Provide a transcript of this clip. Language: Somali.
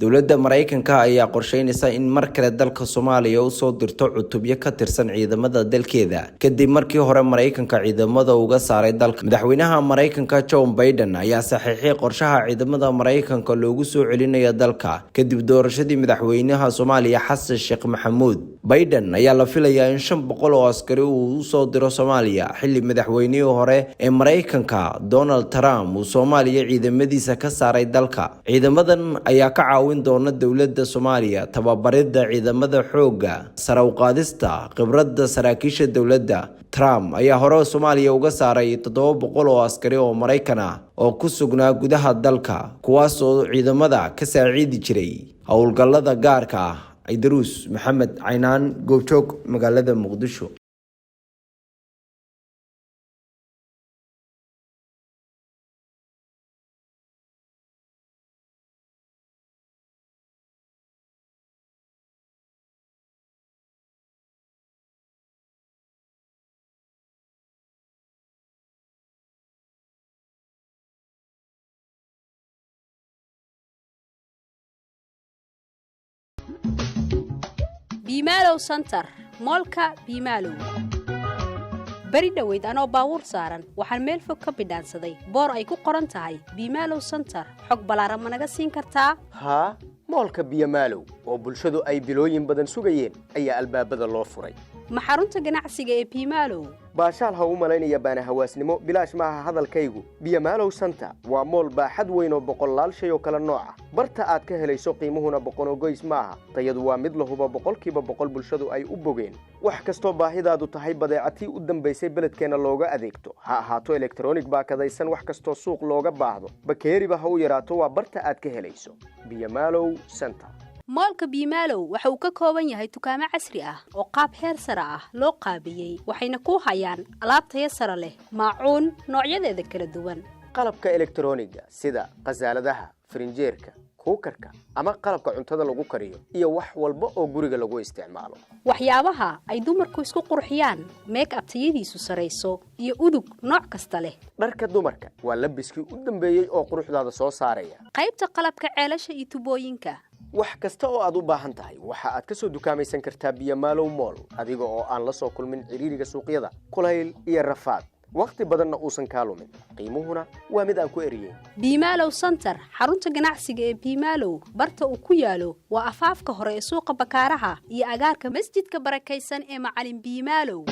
dowladda Mareykanka ayaa qorsheynaysa in mar kale dalka Soomaaliya uu soo dirto cutubyo ka tirsan ciidamada dalkeeda kadib markii hore Mareykanka ciidamada uga saaray dalka. Madaxweynaha Mareykanka Joe Biden ayaa saxiixay qorshaha ciidamada Mareykanka loogu soo celinayo dalka kadib doorashadii madaxweynaha Soomaaliya Xasan Sheekh Maxamuud. Biden ayaa la filayaa in 500 oo askari uu u soo diro Soomaaliya xilli madaxweynihii hore ee Mareykanka Donald Trump uu Soomaaliya ciidamadiisa ka saaray dalka. Ciidamadan ayaa ka caawin doona dowladda Soomaaliya tababarida ciidamada xoogga, sare u qaadista khibradda saraakiisha dowladda. Trump ayaa hore Soomaaliya uga saaray 700 oo askari oo Mareykan ah oo ku sugnaa gudaha dalka, kuwaas oo ciidamada ka saaciidi jiray howlgallada gaarka ah. Idris Maxamed Caynaan, Goobjoog, magaalada Muqdisho. Bimalo Center moolka Bimalo bari dhaweyd anoo baawur saaran waxaan meel fog ka bidhaansaday boor ay ku qoran tahay Bimalo Center. xog balaaran ma naga siin kartaa? ها moolka Bimalo oo bulshadu ay bilooyin badan sugayeen ayaa albaabada loo furay. ma xarunta ganacsiga ee Bimalo baashaal ha u malaynaya baana hawaasnimo bilaash maaha hadalkaygu. Bimalo Center waa mool baaxad weyn oo boqolaal shay oo kala nooc ah. barta aad ka helayso qiimuhuna boqon goys maaha, tayadu waa mid la hubo boqolkiiba boqol bulshadu ay u bogeen. wax kasto baahidaadu tahay badeecati u dambeysay beledkeena looga adeegto, ha ahaato electronic baakadaysan wax kasto suuq looga baahdo, bakeeriba ha u yaraato waa barta aad ka helayso. Bimalo Center. moolka Bimalo waxa uu ka kooban yahay dukaamo casri ah oo qaab heer sare ah loo qaabiyay, waxayna ku hayaan alaab tayo sare leh, maacuun noocyadeeda kala duwan. qalabka electroniga sida qasaaladaha, frinjeerka, kuukarka ama qalabka cuntada lagu kariyo iyo wax walba oo guriga lagu isticmaalo. waxyaabaha ay dumarku isku qurxiyaan, make up tayadiisu sareyso iyo udug nooc kasta leh. dharka dumarka waa labiskii u dambeeyay oo quruxdaada soo saaraya. qaybta qalabka ceelasha iyo tubooyinka, wax kasta oo aad u baahan tahay waxa aad ka soo dukaamaysan kartaa Bimalo Mall adiga oo aan la soo kulmin ciriiriga suuqyada, kulayl iyo rafaad. waqti badanna uusan ka lumin, qiimuhuna waa mid aan ku eriyay. Bimalo Center xarunta ganacsiga ee Bimalo barta uu ku yaalo waa afaafka hore ee suuqa Bakaaraha iyo agaarka masjidka barakaysan ee Macalin Bimalo.